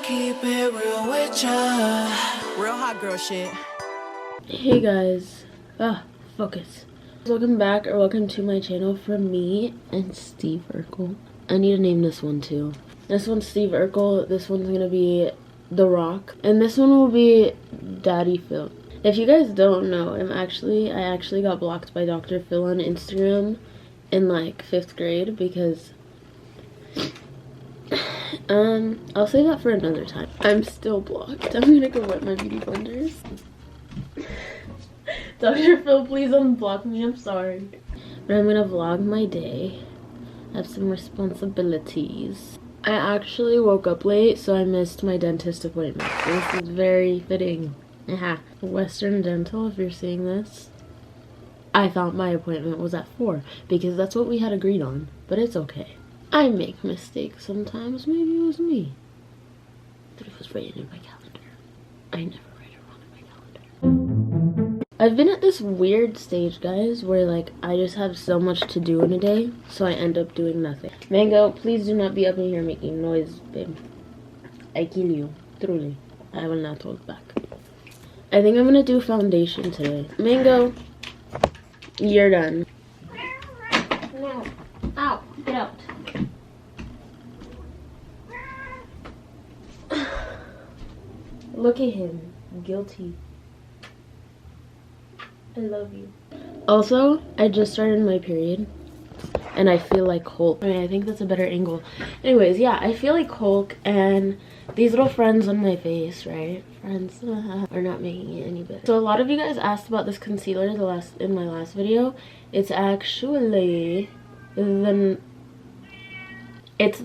keep it real with ya. Real hot girl shit. Hey guys, focus. Welcome back or welcome to my channel from me and Steve Urkel. I need to name this one too. This one's Steve Urkel, this one's gonna be The Rock, and this one will be Daddy Phil. If you guys don't know, I actually got blocked by Dr. Phil on Instagram in like 5th grade because I'll say that for another time. I'm still blocked. I'm gonna go wet my beauty blenders. Dr. Phil, please unblock me, I'm sorry. But I'm gonna vlog my day. I have some responsibilities. I actually woke up late, so I missed my dentist appointment. This is very fitting. Western Dental, if you're seeing this. I thought my appointment was at 4 because that's what we had agreed on, but it's okay. I make mistakes sometimes. Maybe it was me. But it was written in my calendar. I never write it wrong in my calendar. I've been at this weird stage, guys, where like I just have so much to do in a day, so I end up doing nothing. Mango, please do not be up in here making noise, babe. I kill you. Truly. I will not hold back. I think I'm gonna do foundation today. Mango, you're done. No. Ow. Get out. Look at him. Guilty. I love you. Also, I just started my period. And I feel like Hulk. I think that's a better angle. Anyways, yeah, I feel like Hulk. And these little friends on my face, right? Friends are not making it any better. So a lot of you guys asked about this concealer in my last video. It's actually it's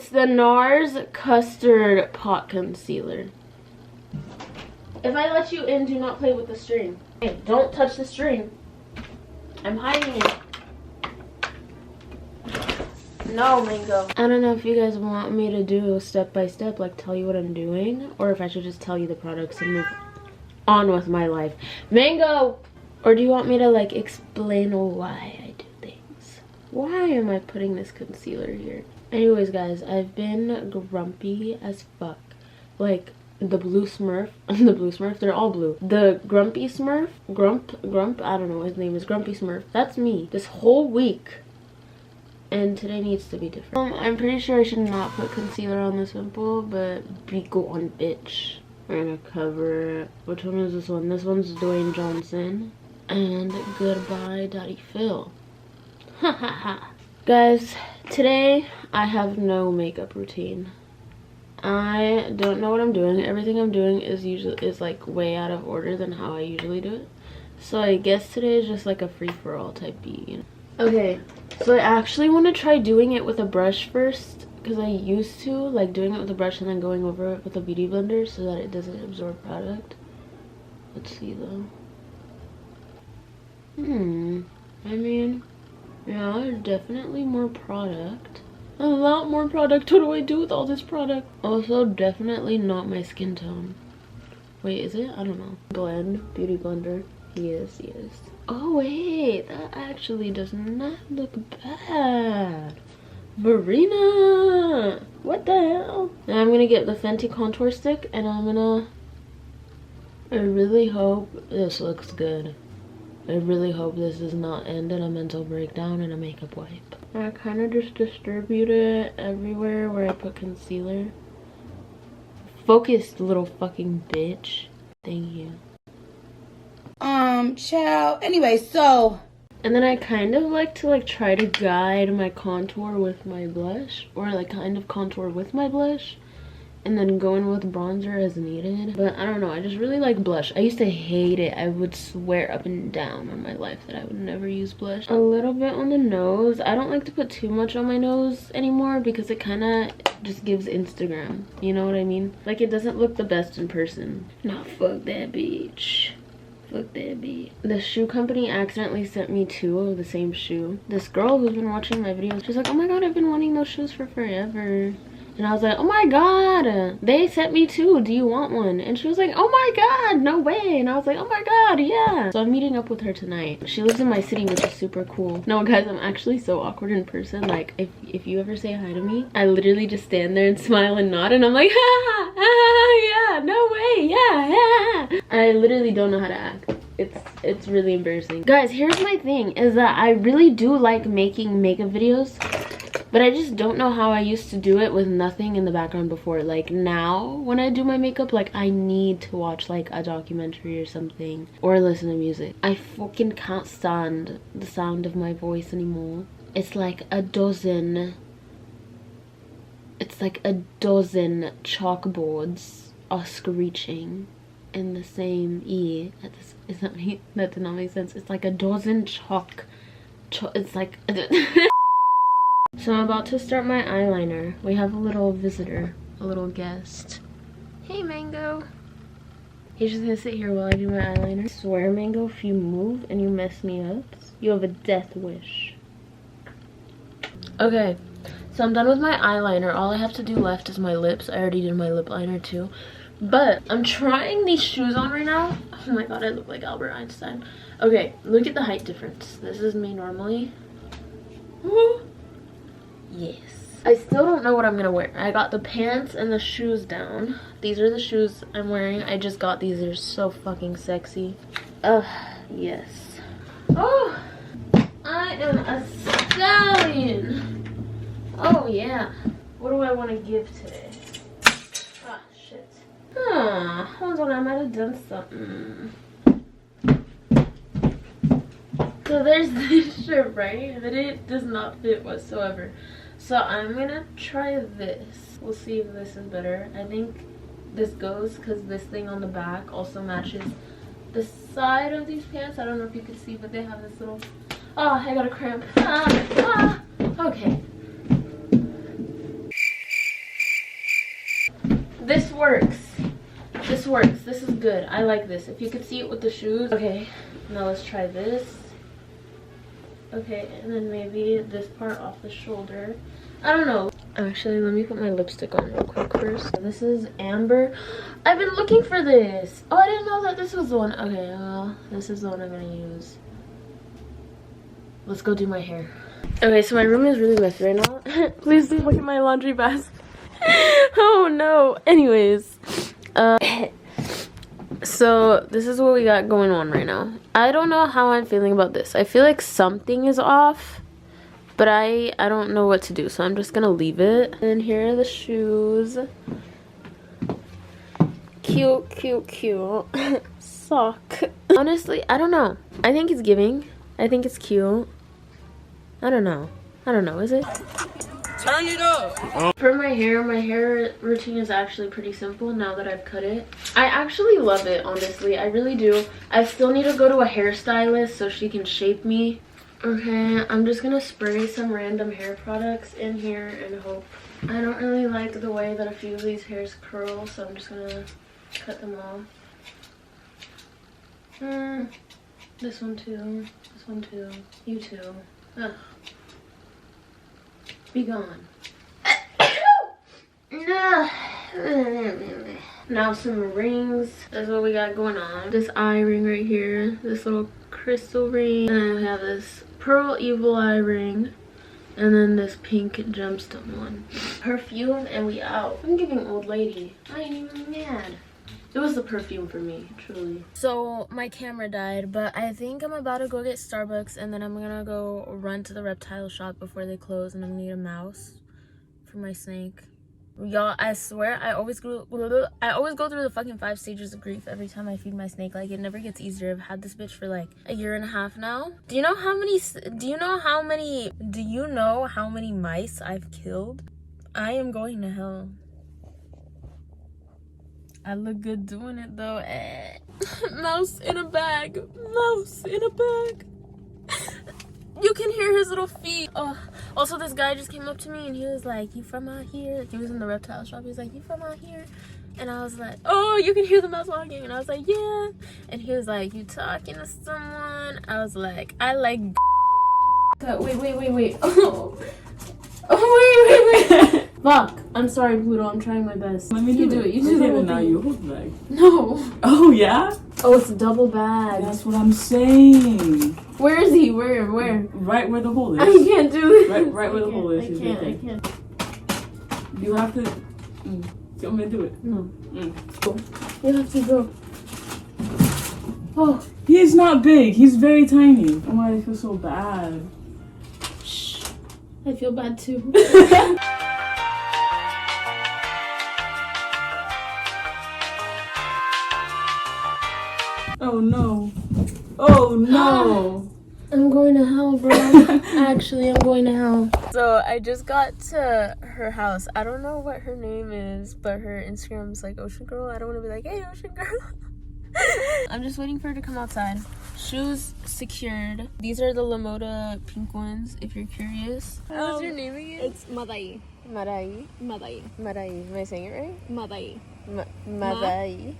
the NARS Custard Pot Concealer. If I let you in, do not play with the string. Hey, don't touch the string. I'm hiding it. No, Mango. I don't know if you guys want me to do step by step, like tell you what I'm doing, or if I should just tell you the products and move on with my life. Mango! Or do you want me to like explain why I do things? Why am I putting this concealer here? Anyways, guys, I've been grumpy as fuck. Like, the blue Smurf, the blue Smurf, they're all blue. The grumpy Smurf, Grump, I don't know, his name is Grumpy Smurf. That's me this whole week. And today needs to be different. I'm pretty sure I should not put concealer on this pimple, but be gone, bitch. We're gonna cover it. Which one is this one? This one's Dwayne Johnson. And goodbye, Daddy Phil. Ha ha ha. Guys, today I have no makeup routine. I don't know what I'm doing. Everything I'm doing is like way out of order than how I usually do it. So I guess today is just like a free-for-all type beat, you know? Okay, so I actually want to try doing it with a brush first, because I used to like doing it with a brush and then going over it with a beauty blender so that it doesn't absorb product. Let's see though. I mean, yeah, there's definitely more product. A lot more product. What do I do with all this product? Also, definitely not my skin tone. Wait, is it? I don't know. Blend. Beauty blender. Yes. Oh, wait. That actually does not look bad. Verena! What the hell? Now I'm gonna get the Fenty contour stick and I really hope this looks good. I really hope this does not end in a mental breakdown and a makeup wipe. I kind of just distribute it everywhere where I put concealer. Focused, little fucking bitch. Thank you. Child. Anyway, so. And then I kind of like to like try to guide my contour with my blush. Or like kind of contour with my blush. And then go in with bronzer as needed. But I don't know, I just really like blush. I used to hate it. I would swear up and down on my life that I would never use blush. A little bit on the nose. I don't like to put too much on my nose anymore because it kind of just gives Instagram. You know what I mean? Like, it doesn't look the best in person. Nah, fuck that bitch. Fuck that bitch. The shoe company accidentally sent me 2 of the same shoe. This girl who's been watching my videos, she's like, oh my god, I've been wanting those shoes for forever. And I was like, oh my god, they sent me too, do you want one? And she was like, oh my god, no way. And I was like, oh my god, yeah. So I'm meeting up with her tonight. She lives in my city, which is super cool. No guys, I'm actually so awkward in person. Like if you ever say hi to me, I literally just stand there and smile and nod, and I'm like, ha ha, yeah, no way, yeah. I literally don't know how to act. It's really embarrassing. Guys, here's my thing, is that I really do like making makeup videos, but I just don't know how I used to do it with nothing in the background before. Like now when I do my makeup, like I need to watch like a documentary or something, or listen to music. I fucking can't stand the sound of my voice anymore. It's like a dozen chalkboards are screeching in the same E. That did not make sense. It's like a dozen it's like So I'm about to start my eyeliner. We have a little visitor, a little guest. Hey Mango. He's just gonna sit here while I do my eyeliner. I swear, Mango, if you move and you mess me up, you have a death wish. Okay, so I'm done with my eyeliner. All I have to do left is my lips. I already did my lip liner too. But I'm trying these shoes on right now. Oh my god, I look like Albert Einstein. Okay, look at the height difference. This is me normally. Woo. Yes. I still don't know what I'm gonna wear. I got the pants and the shoes down. These are the shoes I'm wearing. I just got these. They're so fucking sexy. Ugh, yes. Oh, I am a stallion. Oh yeah. What do I want to give today? Ah, shit. Hold on, I might have done something. So there's this shirt, right? But it does not fit whatsoever. So I'm gonna try this. We'll see if this is better. I think this goes because this thing on the back also matches the side of these pants. I don't know if you can see, but they have this little... Oh, I got a cramp. Okay. This works. This works. This is good. I like this. If you could see it with the shoes. Okay, now let's try this. Okay, and then maybe this part off the shoulder. I don't know. Actually, let me put my lipstick on real quick first. This is Amber. I've been looking for this. Oh, I didn't know that this was the one. Okay, well, this is the one I'm gonna use. Let's go do my hair. Okay, so my room is really messy right now. Please don't look at my laundry basket. Oh no. Anyways, so this is what we got going on right now. I don't know how I'm feeling about this. I feel like something is off, but I don't know what to do, so I'm just gonna leave it. And here are the shoes. Cute, cute, cute. Sock. Honestly, I don't know. I think it's giving. I think it's cute. I don't know. Is it? Turn it up. For my hair routine is actually pretty simple now that I've cut it. I actually love it, honestly. I really do. I still need to go to a hairstylist so she can shape me. Okay, I'm just gonna spray some random hair products in here and hope. I don't really like the way that a few of these hairs curl, so I'm just gonna cut them off. This one too. This one too. You too. Ugh. Be gone. Now some rings. That's what we got going on. This eye ring right here. This little crystal ring. And then we have this pearl evil eye ring. And then this pink gemstone one. Perfume and we out. I'm giving old lady. I ain't even mad. It was the perfume for me, truly. So my camera died, but I think I'm about to go get Starbucks, and then I'm gonna go run to the reptile shop before they close, and I'm gonna need a mouse for my snake. Y'all, I swear, I always go through the fucking 5 stages of grief every time I feed my snake. Like, it never gets easier. I've had this bitch for like a year and a half now. Do you know how many mice I've killed? I am going to hell. I look good doing it though. Mouse in a bag. Mouse in a bag. You can hear his little feet. Oh, also this guy just came up to me and he was like, "You from out here?" Like, he was in the reptile shop. He was like, "You from out here?" And I was like, "Oh, you can hear the mouse walking." And I was like, "Yeah." And he was like, "You talking to someone?" I was like, "I like." Wait. Oh, wait. Fuck. I'm sorry, Pluto. I'm trying my best. Let me do it. You do the whole now. thing. You hold the bag. No. Oh, yeah? Oh, it's a double bag. That's what I'm saying. Where is he? Where? Right where the hole is. I can't do this. Right where the hole is. I can't. You have to. You want me to do it? No. Go. You have to go. Oh. He's not big. He's very tiny. Oh my, I feel so bad. Shh. I feel bad too. Oh no. Oh no. I'm going to hell, bro. Actually, I'm going to hell. So I just got to her house. I don't know what her name is, but her Instagram's like Ocean Girl. I don't want to be like, hey, Ocean Girl. I'm just waiting for her to come outside. Shoes secured. These are the Lamoda pink ones, if you're curious. What's your name again? It's Madai. Marai. Madai. Marai. Am I saying it right? Madai. Madai.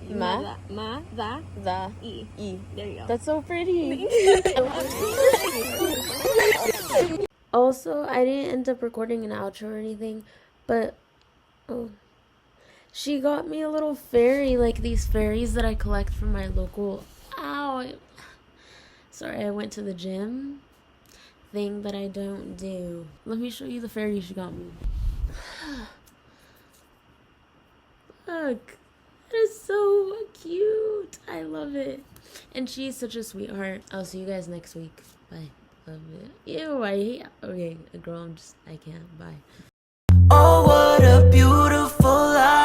Ma. Da. Da. E. E. There you go. That's so pretty. Also, I didn't end up recording an outro or anything, but she got me a little fairy, like these fairies that I collect from my local. Sorry, I went to the gym. Thing that I don't do. Let me show you the fairy she got me. Look. That is so cute. I love it. And she's such a sweetheart. I'll see you guys next week. Bye. Love it. Ew, I hate. Okay, girl, I can't. Bye. Oh, what a beautiful life.